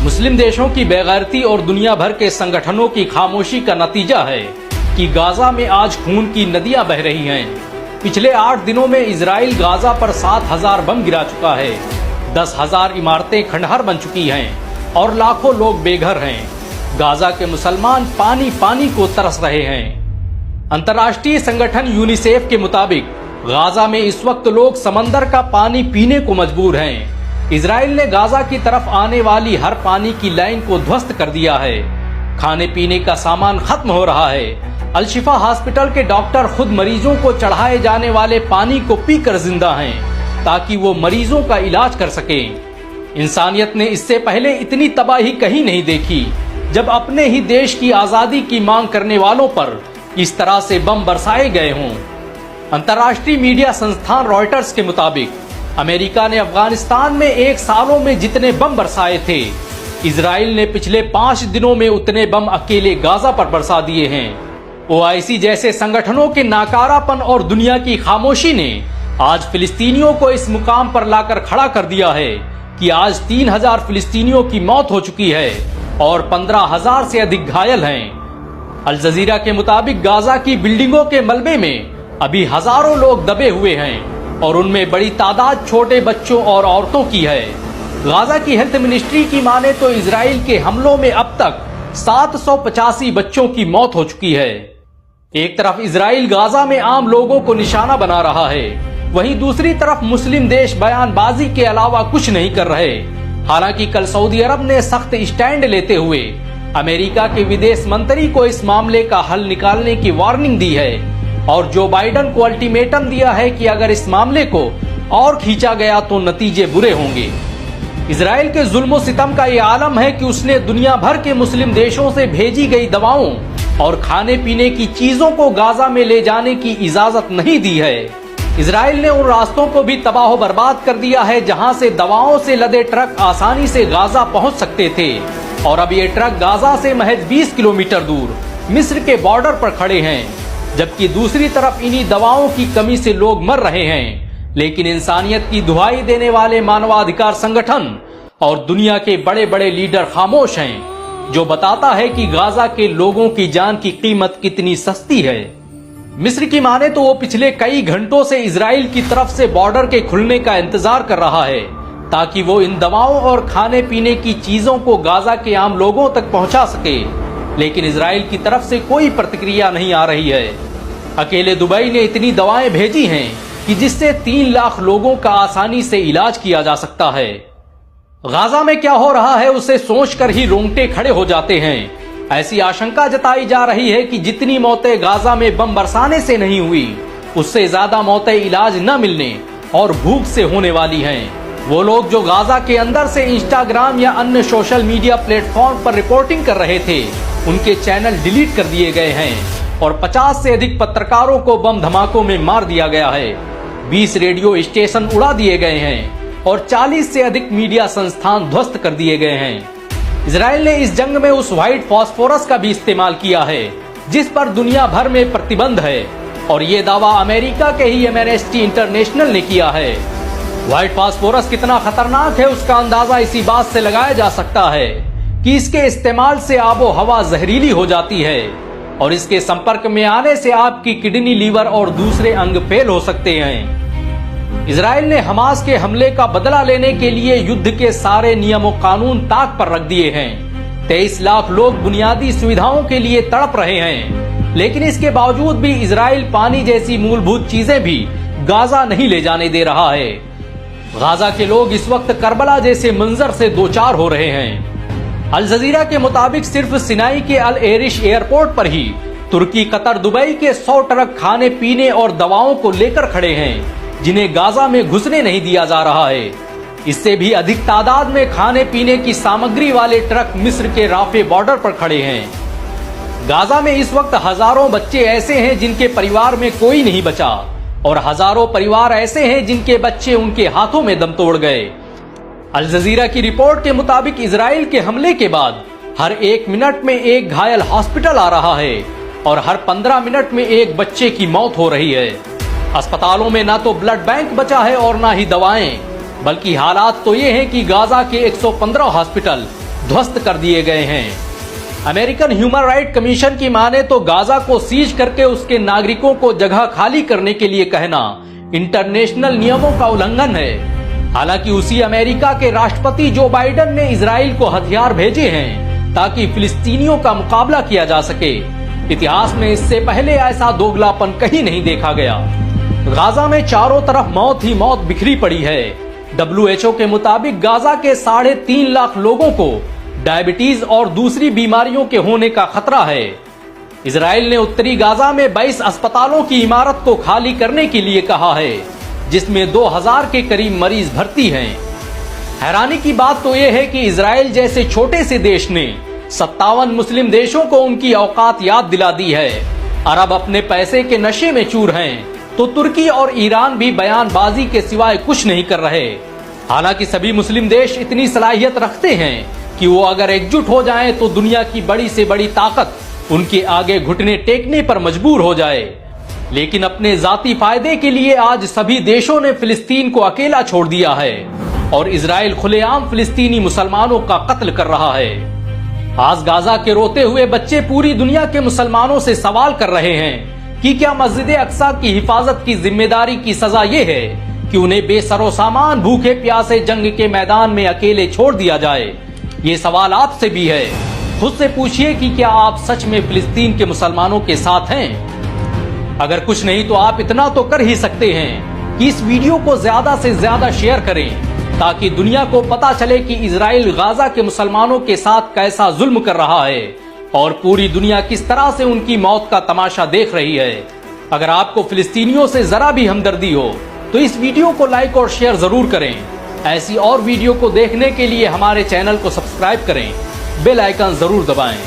मुस्लिम देशों की बेगैरती और दुनिया भर के संगठनों की खामोशी का नतीजा है कि गाजा में आज खून की नदियां बह रही हैं। पिछले 8 दिनों में इजराइल गाजा पर 7,000 बम गिरा चुका है, 10,000 इमारतें खंडहर बन चुकी हैं और लाखों लोग बेघर हैं। गाजा के मुसलमान पानी पानी को तरस रहे हैं। अंतर्राष्ट्रीय संगठन यूनिसेफ के मुताबिक गाजा में इस वक्त लोग समंदर का पानी पीने को मजबूर हैं। इजराइल ने गाजा की तरफ आने वाली हर पानी की लाइन को ध्वस्त कर दिया है। खाने पीने का सामान खत्म हो रहा है। अल-शिफा हॉस्पिटल के डॉक्टर खुद मरीजों को चढ़ाए जाने वाले पानी को पीकर जिंदा हैं ताकि वो मरीजों का इलाज कर सकें। इंसानियत ने इससे पहले इतनी तबाही कहीं नहीं देखी जब अपने ही देश की आजादी की मांग करने वालों पर इस तरह से बम बरसाए गए हों। अंतर्राष्ट्रीय मीडिया संस्थान रॉयटर्स के मुताबिक अमेरिका ने अफगानिस्तान में 1 सालों में जितने बम बरसाए थे, इजराइल ने पिछले 5 दिनों में उतने बम अकेले गाजा पर बरसा दिए हैं। ओआईसी जैसे संगठनों के नाकारापन और दुनिया की खामोशी ने आज फिलिस्तीनियों को इस मुकाम पर लाकर खड़ा कर दिया है कि आज 3,000 फिलिस्तीनियों की मौत हो चुकी है और 15,000 से अधिक घायल हैं। अल जजीरा के मुताबिक गाजा की बिल्डिंगों के मलबे में अभी हजारों लोग दबे हुए हैं और उनमें बड़ी तादाद छोटे बच्चों और औरतों की है। गाजा की हेल्थ मिनिस्ट्री की माने तो इजराइल के हमलों में अब तक 785 बच्चों की मौत हो चुकी है। एक तरफ इजराइल गाजा में आम लोगों को निशाना बना रहा है, वहीं दूसरी तरफ मुस्लिम देश बयानबाजी के अलावा कुछ नहीं कर रहे। हालांकि कल सऊदी अरब ने सख्त स्टैंड लेते हुए अमेरिका के विदेश मंत्री को इस मामले का हल निकालने की वार्निंग दी है और जो बाइडन को अल्टीमेटम दिया है कि अगर इस मामले को और खींचा गया तो नतीजे बुरे होंगे। इजराइल के जुल्म सितम का ये आलम है कि उसने दुनिया भर के मुस्लिम देशों से भेजी गई दवाओं और खाने पीने की चीजों को गाजा में ले जाने की इजाजत नहीं दी है। इजराइल ने उन रास्तों को भी तबाह बर्बाद कर दिया है जहां से दवाओं से लदे ट्रक आसानी से गाजा पहुंच सकते थे और अब ये ट्रक गाजा से महज 20 किलोमीटर दूर मिस्र के बॉर्डर पर खड़े हैं, जबकि दूसरी तरफ इन्हीं दवाओं की कमी से लोग मर रहे हैं। लेकिन इंसानियत की दुहाई देने वाले मानवाधिकार संगठन और दुनिया के बड़े बड़े लीडर खामोश हैं, जो बताता है कि गाजा के लोगों की जान की कीमत कितनी सस्ती है। मिस्र की माने तो वो पिछले कई घंटों से इजराइल की तरफ से बॉर्डर के खुलने का इंतजार कर रहा है ताकि वो इन दवाओं और खाने पीने की चीजों को गाजा के आम लोगों तक पहुंचा सके, लेकिन इजराइल की तरफ से कोई प्रतिक्रिया नहीं आ रही है। अकेले दुबई ने इतनी दवाएं भेजी हैं कि जिससे 3 लाख लोगों का आसानी से इलाज किया जा सकता है। गाजा में क्या हो रहा है उसे सोचकर ही रोंगटे खड़े हो जाते हैं। ऐसी आशंका जताई जा रही है कि जितनी मौतें गाजा में बम बरसाने से नहीं हुई, उससे ज्यादा मौतें इलाज न मिलने और भूख से होने वाली हैं। वो लोग जो गाजा के अंदर से इंस्टाग्राम या अन्य सोशल मीडिया प्लेटफॉर्म पर रिपोर्टिंग कर रहे थे, उनके चैनल डिलीट कर दिए गए हैं और 50 से अधिक पत्रकारों को बम धमाकों में मार दिया गया है। 20 रेडियो स्टेशन उड़ा दिए गए हैं और 40 से अधिक मीडिया संस्थान ध्वस्त कर दिए गए हैं। इजराइल ने इस जंग में उस व्हाइट फास्फोरस का भी इस्तेमाल किया है जिस पर दुनिया भर में प्रतिबंध है और ये दावा अमेरिका के ही एमनेस्टी इंटरनेशनल ने किया है। व्हाइट फास्फोरस कितना खतरनाक है उसका अंदाजा इसी बात से लगाया जा सकता है कि इसके इस्तेमाल से आबो हवा जहरीली हो जाती है और इसके संपर्क में आने से आपकी किडनी, लीवर और दूसरे अंग फेल हो सकते हैं। इजराइल ने हमास के हमले का बदला लेने के लिए युद्ध के सारे नियमों कानून ताक पर रख दिए हैं। 23 लाख लोग बुनियादी सुविधाओं के लिए तड़प रहे हैं, लेकिन इसके बावजूद भी इजराइल पानी जैसी मूलभूत चीजें भी गाजा नहीं ले जाने दे रहा है। गाजा के लोग इस वक्त करबला जैसे मंजर से दो चार हो रहे हैं। अल जजीरा के मुताबिक सिर्फ सिनाई के अल एरिश एयरपोर्ट पर ही तुर्की, कतर, दुबई के 100 ट्रक खाने पीने और दवाओं को लेकर खड़े हैं जिन्हें गाजा में घुसने नहीं दिया जा रहा है। इससे भी अधिक तादाद में खाने पीने की सामग्री वाले ट्रक मिस्र के राफे बॉर्डर पर खड़े हैं। गाजा में इस वक्त हजारों बच्चे ऐसे हैं जिनके परिवार में कोई नहीं बचा और हजारों परिवार ऐसे हैं जिनके बच्चे उनके हाथों में दम तोड़ गए। अल जजीरा की रिपोर्ट के मुताबिक इजराइल के हमले के बाद हर 1 मिनट में एक घायल हॉस्पिटल आ रहा है और हर 15 मिनट में एक बच्चे की मौत हो रही है। अस्पतालों में ना तो ब्लड बैंक बचा है और ना ही दवाएं, बल्कि हालात तो ये हैं कि गाजा के 115 हॉस्पिटल ध्वस्त कर दिए गए हैं। अमेरिकन ह्यूमन राइट कमीशन की माने तो गाजा को सीज करके उसके नागरिकों को जगह खाली करने के लिए कहना इंटरनेशनल नियमों का उल्लंघन है। हालांकि उसी अमेरिका के राष्ट्रपति जो बाइडेन ने इजराइल को हथियार भेजे हैं ताकि फिलिस्तीनियों का मुकाबला किया जा सके। इतिहास में इससे पहले ऐसा दोगलापन कहीं नहीं देखा गया। गाजा में चारों तरफ मौत ही मौत बिखरी पड़ी है। WHO के मुताबिक गाजा के 3.5 लाख लोगों को डायबिटीज और दूसरी बीमारियों के होने का खतरा है। इजराइल ने उत्तरी गाजा में 22 अस्पतालों की इमारत को खाली करने के लिए कहा है, जिसमें 2000 के करीब मरीज भर्ती हैं। हैरानी की बात तो यह है कि इजराइल जैसे छोटे से देश ने 57 मुस्लिम देशों को उनकी औकात याद दिला दी है। अरब अपने पैसे के नशे में चूर हैं, तो तुर्की और ईरान भी बयानबाजी के सिवाय कुछ नहीं कर रहे। हालांकि सभी मुस्लिम देश इतनी सलाहियत रखते हैं कि वो अगर एकजुट हो जाएं तो दुनिया की बड़ी से बड़ी ताकत उनके आगे घुटने टेकने पर मजबूर हो जाए। लेकिन अपने जाती फायदे के लिए आज सभी देशों ने फिलिस्तीन को अकेला छोड़ दिया है और इजराइल खुलेआम फिलिस्तीनी मुसलमानों का कत्ल कर रहा है। आज गाजा के रोते हुए बच्चे पूरी दुनिया के मुसलमानों से सवाल कर रहे हैं कि क्या मस्जिद अक्सा की हिफाजत की जिम्मेदारी की सजा ये है कि उन्हें बेसरो सामान भूखे प्यासे जंग के मैदान में अकेले छोड़ दिया जाए। ये सवाल आपसे भी है। खुद से पूछिए कि क्या आप सच में फिलिस्तीन के मुसलमानों के साथ हैं। अगर कुछ नहीं तो आप इतना तो कर ही सकते हैं कि इस वीडियो को ज्यादा से ज्यादा शेयर करें, ताकि दुनिया को पता चले कि इजराइल गाजा के मुसलमानों के साथ कैसा जुल्म कर रहा है और पूरी दुनिया किस तरह से उनकी मौत का तमाशा देख रही है। अगर आपको फिलिस्तीनियों से जरा भी हमदर्दी हो तो इस वीडियो को लाइक और शेयर जरूर करें। ऐसी और वीडियो को देखने के लिए हमारे चैनल को सब्सक्राइब करें, बेल आइकन जरूर दबाएं।